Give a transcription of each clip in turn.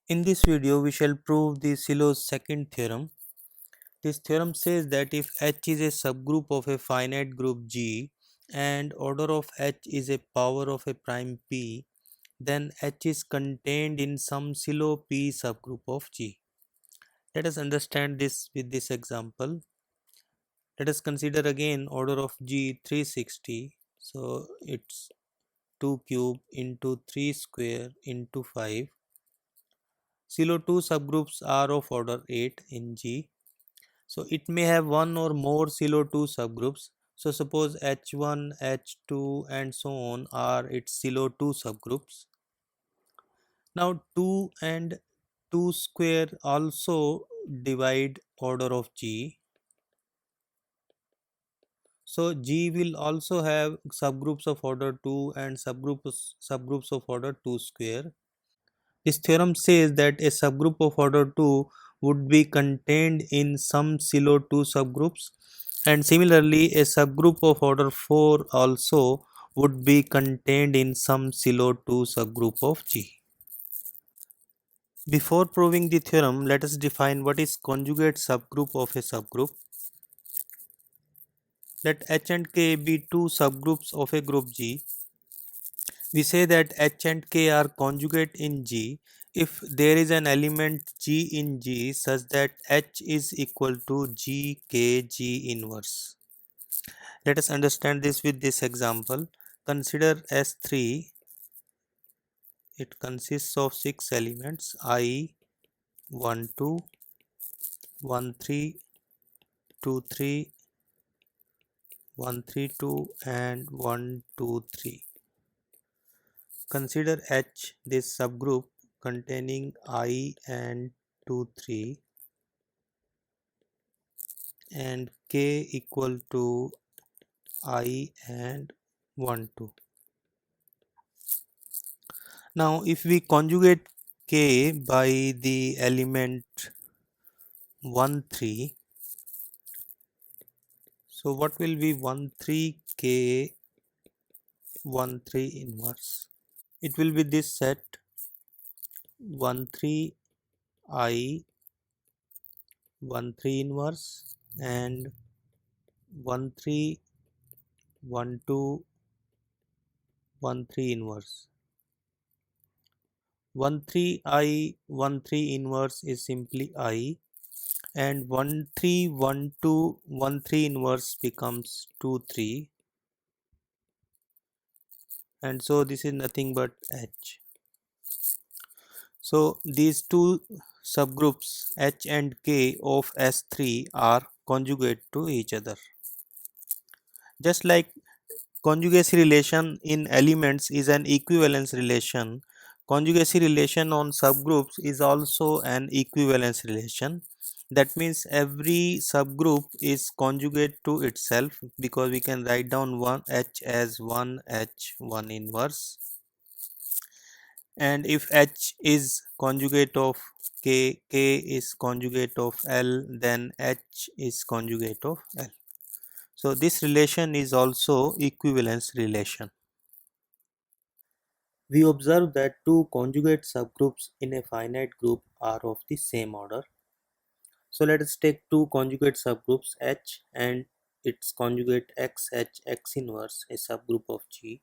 In this video, we shall prove the Solo's second theorem. This theorem says that if H is a subgroup of a finite group G and order of H is a power of a prime P, then H is contained in some Silo P subgroup of G. Let us understand this with this example. Let us consider again order of G 360. So it's 2 cube into 3 square into 5. Silo 2 subgroups are of order 8 in G. So it may have one or more Silo 2 subgroups. So suppose H1, H2 and so on are its Silo 2 subgroups. Now 2 and 2 square also divide order of G. So G will also have subgroups of order 2 and subgroups of order 2 square. This theorem says that a subgroup of order 2 would be contained in some Silo 2 subgroups, and similarly a subgroup of order 4 also would be contained in some Silo 2 subgroup of G. Before proving the theorem, let us define what is conjugate subgroup of a subgroup. Let H and K be two subgroups of a group G. We say that H and K are conjugate in G if there is an element G in G such that H is equal to G inverse. Let us understand this with this example. Consider S3. It consists of 6 elements I, 1, 2, 1, 3, 2, 3, 1, 3, 2 and 1, 2, 3. Consider H, this subgroup containing I and 2, 3 and K equal to I and 1, 2. Now if we conjugate K by the element 1, 3, so what will be 1, 3 K 1, 3 inverse? It will be this set 1, 3 I 1, 3 inverse and 1, 3 1, 2 1, 3 inverse. 1, 3 I 1, 3 inverse is simply I, and 1, 3 1, 2 1, 3 inverse becomes 2, 3, and so this is nothing but H. So these two subgroups H and K of S3 are conjugate to each other. Just like conjugacy relation in elements is an equivalence relation, conjugacy relation on subgroups is also an equivalence relation. That means every subgroup is conjugate to itself, because we can write down one H as 1 H 1 inverse, and if H is conjugate of K, K is conjugate of L, then H is conjugate of L. So this relation is also equivalence relation. We observe that two conjugate subgroups in a finite group are of the same order. So let us take two conjugate subgroups H and its conjugate X H X inverse, a subgroup of G.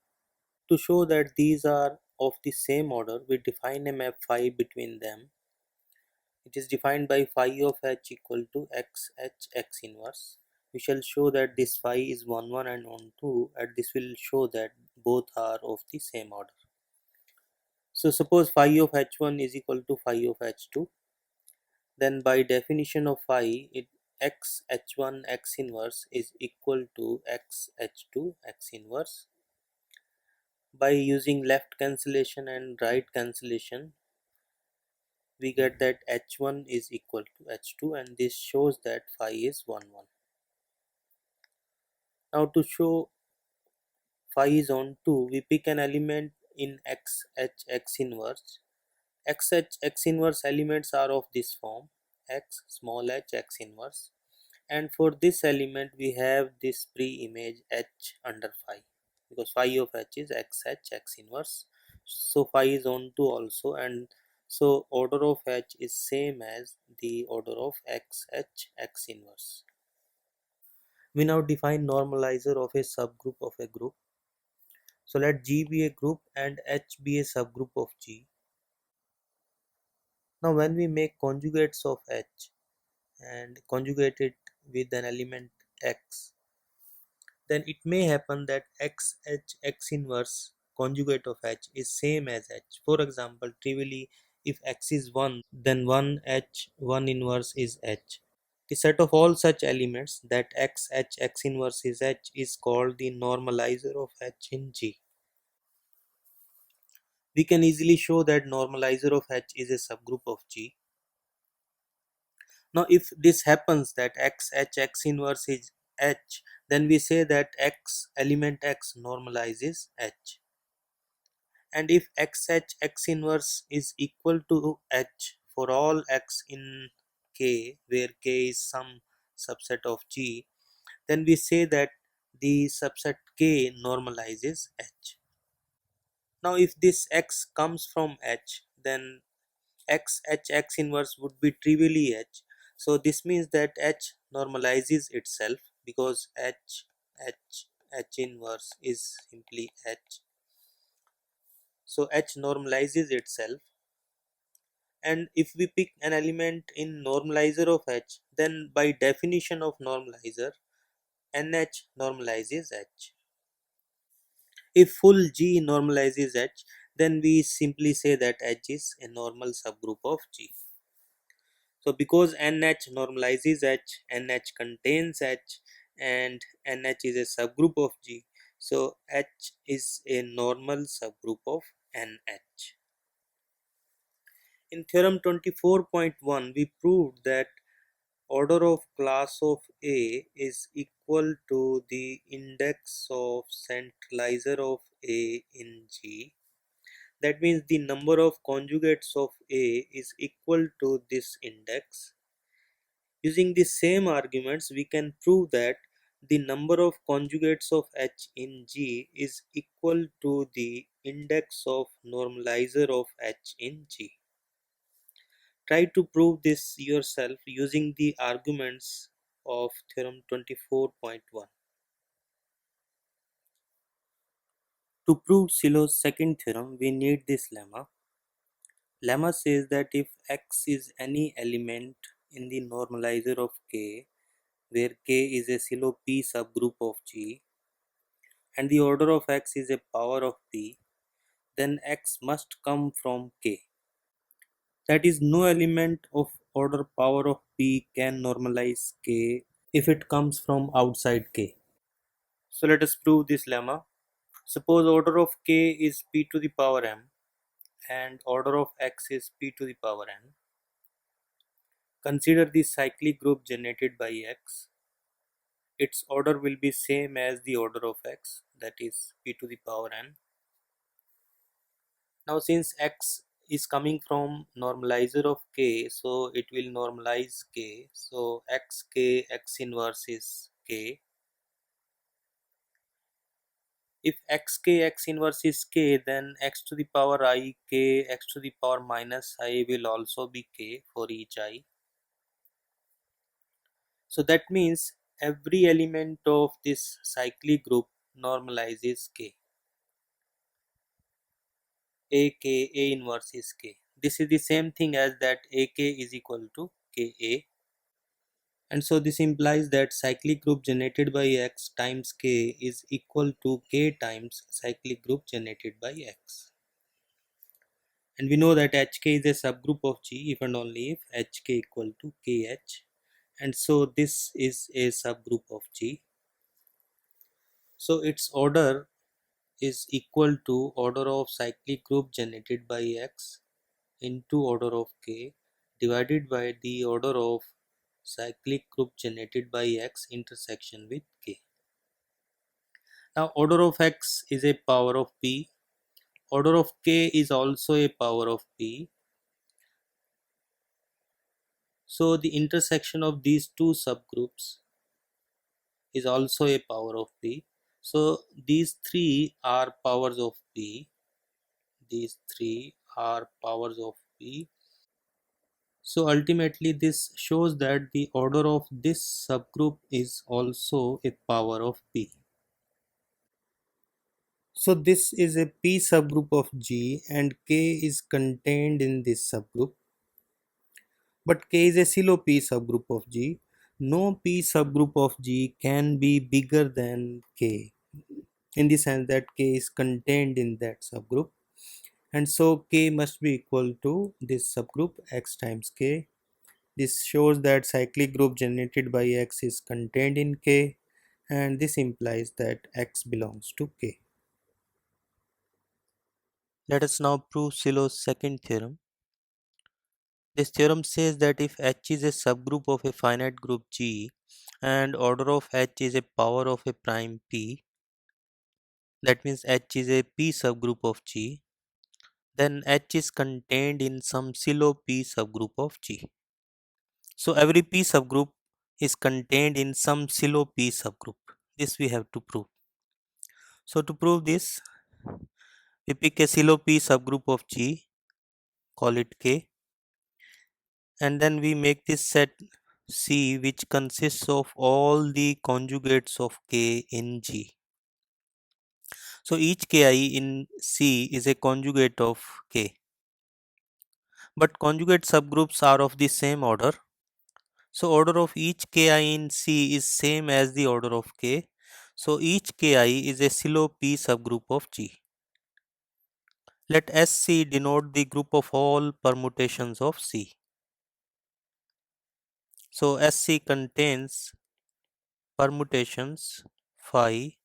To show that these are of the same order, we define a map phi between them. It is defined by phi of H equal to X H X inverse. We shall show that this phi is 1 1 and 1 2, and this will show that both are of the same order. So suppose phi of H1 is equal to phi of H2, then by definition of phi, X H1 X inverse is equal to X H2 X inverse. By using left cancellation and right cancellation, we get that H1 is equal to H2, and this shows that phi is 1 1. Now to show phi is on 2, we pick an element in X H X inverse. X H X inverse elements are of this form: X small h X inverse, and for this element we have this pre-image H under phi, because phi of H is X H X inverse. So phi is on 2 also, and So order of H is same as the order of XH X inverse. We now define normalizer of a subgroup of a group. So let G be a group and H be a subgroup of G. Now when we make conjugates of H and conjugate it with an element X, then it may happen that XH X inverse conjugate of H is same as H. For example, trivially, if X is 1, then 1H 1 inverse is H. The set of all such elements that XH X inverse is H is called the normalizer of H in G. We can easily show that normalizer of H is a subgroup of G. Now if this happens that XH X inverse is H, then we say that X element X normalizes H. And if XH X inverse is equal to H for all X in K, where K is some subset of G, then we say that the subset K normalizes H. Now if this X comes from H, then X H X inverse would be trivially H. So this means that H normalizes itself, because H inverse is simply H. So H normalizes itself, and if we pick an element in normalizer of H, then by definition of normalizer, NH normalizes H. If full G normalizes H, then we simply say that H is a normal subgroup of G. So because NH normalizes H, NH contains H, and NH is a subgroup of G, so H is a normal subgroup of NH. In theorem 24.1, we proved that order of class of A is equal to the index of centralizer of A in G. That means the number of conjugates of A is equal to this index. Using the same arguments, we can prove that the number of conjugates of H in G is equal to the index of normalizer of H in G. Try to prove this yourself using the arguments of theorem 24.1. To prove Sillow's second theorem, we need this lemma. Lemma says that if X is any element in the normalizer of K, where K is a Sillow P subgroup of G, and the order of X is a power of P, then X must come from K. That is, no element of order power of P can normalize K if it comes from outside K. So let us prove this lemma. Suppose order of K is P to the power m and order of X is P to the power n. Consider the cyclic group generated by X. Its order will be same as the order of X, that is P to the power n. Now since X is coming from normalizer of K, so it will normalize K. So XK X inverse is K. If xk x inverse is k, then x to the power I k x to the power minus I will also be k for each I. So that means every element of this cyclic group normalizes k. Ak A inverse is k. This is the same thing as that Ak is equal to Ka. And so this implies that cyclic group generated by X times K is equal to K times cyclic group generated by X. And we know that Hk is a subgroup of G if and only if Hk equal to Kh, and so this is a subgroup of G. So its order is equal to order of cyclic group generated by X into order of K divided by the order of cyclic group generated by X intersection with K. Now order of X is a power of P, order of K is also a power of P. So the intersection of these two subgroups is also a power of P. So these three are powers of P. These three are powers of P. So ultimately this shows that the order of this subgroup is also a power of P. So this is a P subgroup of G and K is contained in this subgroup. But K is a silo P subgroup of G. No P subgroup of G can be bigger than K, in the sense that K is contained in that subgroup. And so K must be equal to this subgroup X times K. This shows that cyclic group generated by X is contained in K, and this implies that X belongs to K. Let us now prove Silo's second theorem. This theorem says that if H is a subgroup of a finite group G and order of H is a power of a prime P, that means H is a P subgroup of G, then H is contained in some silo P subgroup of G. So every P subgroup is contained in some silo P subgroup. This we have to prove. So to prove this, we pick a silo P subgroup of G, call it K, and then we make this set C which consists of all the conjugates of K in G. So each Ki in C is a conjugate of K. But conjugate subgroups are of the same order. So order of each Ki in C is same as the order of K. So each Ki is a silo P subgroup of G. Let Sc denote the group of all permutations of C. So Sc contains permutations phi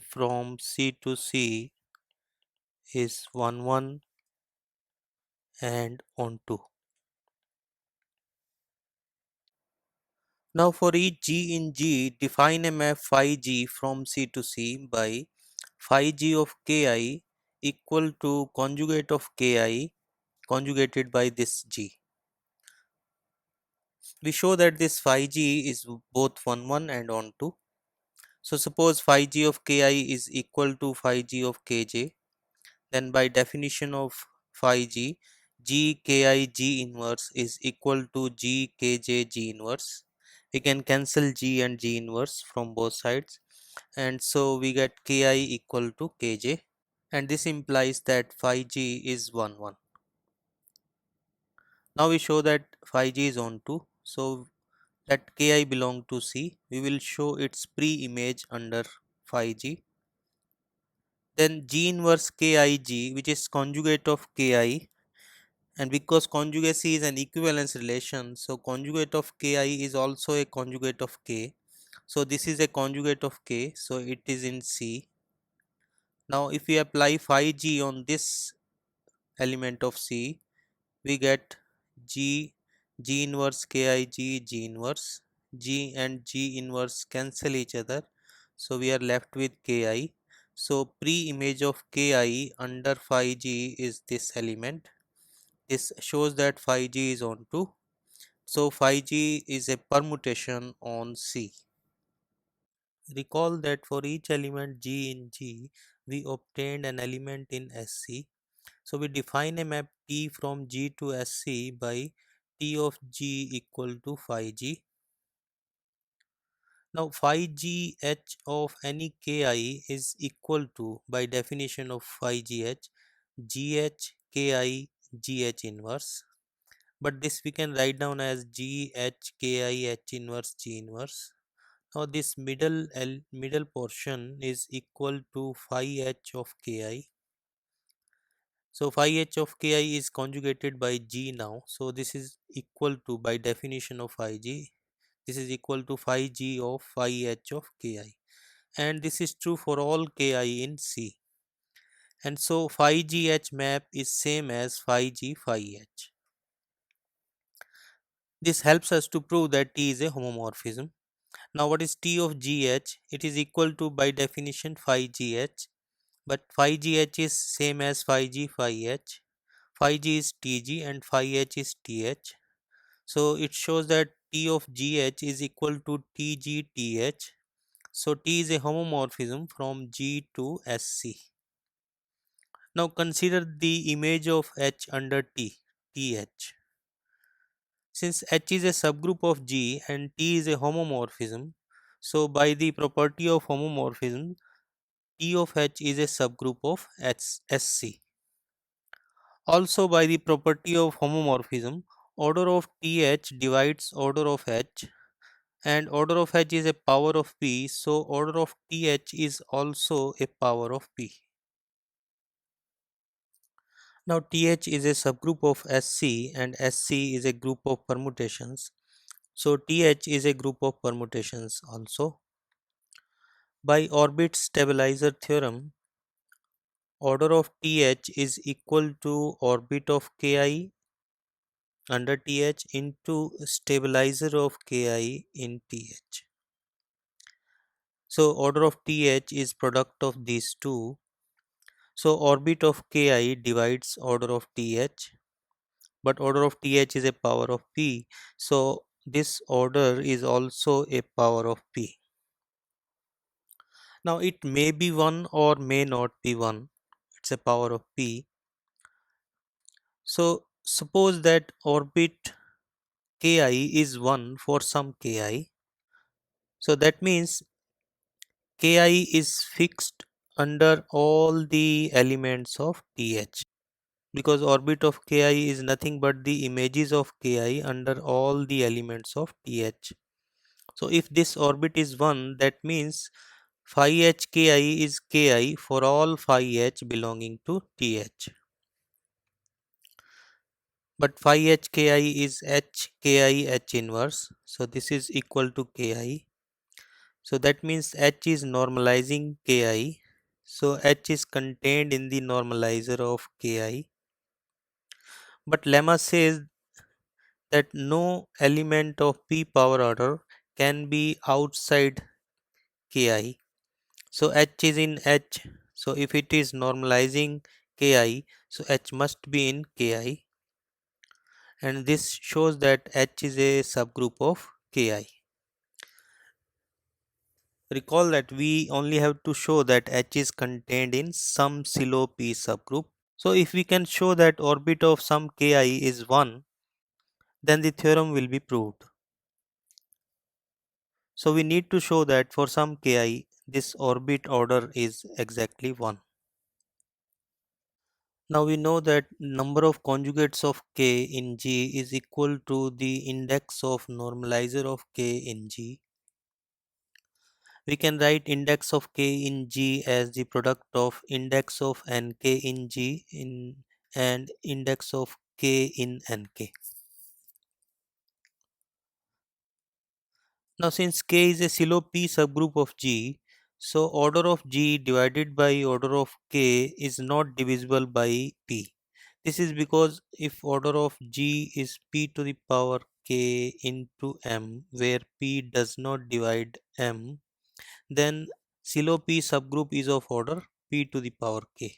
from C to C is 1 1 and on 2. Now for each G in G, define a map phi G from C to C by phi G of Ki equal to conjugate of Ki conjugated by this G. We show that this phi G is both 1 1 and on 2. So suppose phi G of Ki is equal to phi G of Kj, then by definition of phi G, G Ki G inverse is equal to G Kj G inverse. We can cancel G and G inverse from both sides, and so we get Ki equal to Kj, and this implies that phi G is 1 1. Now we show that phi G is on 2, so let Ki belong to C. We will show its pre-image under phi G. Then G inverse Kig, which is conjugate of Ki, and because conjugacy is an equivalence relation, so conjugate of Ki is also a conjugate of K. So this is a conjugate of K, so it is in C. Now if we apply phi G on this element of C, we get G inverse Kig G inverse. G and G inverse cancel each other, so we are left with Ki. So pre-image of Ki under phi G is this element. This shows that phi G is on 2. So phi G is a permutation on C. Recall that for each element G in G, we obtained an element in Sc. So we define a map T from G to Sc by T of G equal to phi G. Now phi G H of any Ki is equal to, by definition of phi G H, GH Ki GH inverse. But this we can write down as GH Ki H inverse G inverse. Now this middle portion is equal to phi H of Ki. So phi H of Ki is conjugated by G now. So this is equal to, by definition of phi G, this is equal to phi G of phi H of Ki. And this is true for all Ki in C. And so phi GH map is same as phi G phi H. This helps us to prove that T is a homomorphism. Now what is T of GH? It is equal to, by definition, phi GH, but phi GH is same as phi G phi H. Phi G is TG and phi H is TH. So it shows that T of GH is equal to TG TH. So T is a homomorphism from G to SC. Now consider the image of H under Th. Since H is a subgroup of G and T is a homomorphism, so by the property of homomorphism, T of H is a subgroup of SC. Also by the property of homomorphism, order of Th divides order of H, and order of H is a power of P, so order of Th is also a power of P. Now Th is a subgroup of Sc and Sc is a group of permutations. So Th is a group of permutations also. By orbit stabilizer theorem, order of Th is equal to orbit of Ki under Th into stabilizer of Ki in Th. So order of Th is product of these two. So orbit of Ki divides order of Th, but order of Th is a power of P. So this order is also a power of P. Now it may be 1 or may not be 1. It's a power of P. So suppose that orbit Ki is 1 for some Ki. So that means Ki is fixed under all the elements of Th, because orbit of Ki is nothing but the images of Ki under all the elements of Th. So if this orbit is 1, that means phi h Ki is Ki for all phi h belonging to Th. But phi h Ki is h Ki h inverse, so this is equal to Ki. So that means h is normalizing Ki, so h is contained in the normalizer of Ki. But lemma says that no element of p power order can be outside Ki. So h is in h, so if it is normalizing Ki, so h must be in Ki, and this shows that H is a subgroup of Ki. Recall that we only have to show that H is contained in some silo P subgroup. So if we can show that orbit of some Ki is 1, then the theorem will be proved. So we need to show that for some Ki, this orbit order is exactly 1. Now we know that number of conjugates of K in G is equal to the index of normalizer of K in G. We can write index of K in G as the product of index of Nk in G and index of K in Nk. Now since K is a silo P subgroup of G, so order of G divided by order of K is not divisible by P. This is because if order of G is P to the power K into M, where P does not divide M, then silo P subgroup is of order P to the power K.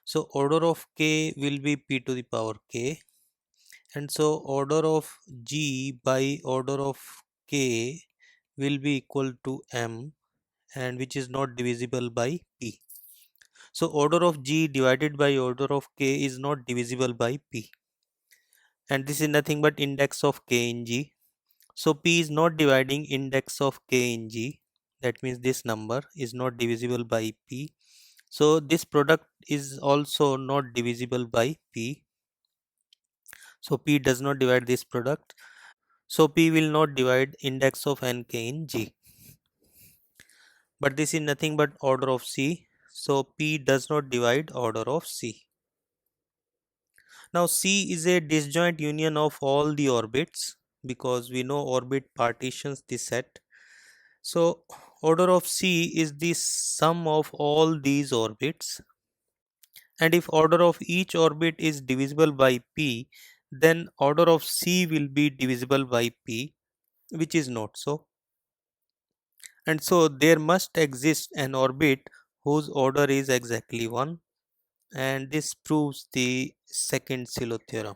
So order of K will be P to the power K, and so order of G by order of K will be equal to M, and which is not divisible by P. So order of G divided by order of K is not divisible by P, and this is nothing but index of K in G. So P is not dividing index of K in G, that means this number is not divisible by P. So this product is also not divisible by P. So P does not divide this product. So P will not divide index of Nk in G. But this is nothing but order of C. So P does not divide order of C. Now C is a disjoint union of all the orbits, because we know orbit partitions the set. So order of C is the sum of all these orbits, and if order of each orbit is divisible by P, then order of C will be divisible by P, which is not so. And so there must exist an orbit whose order is exactly 1, and this proves the second Silo theorem.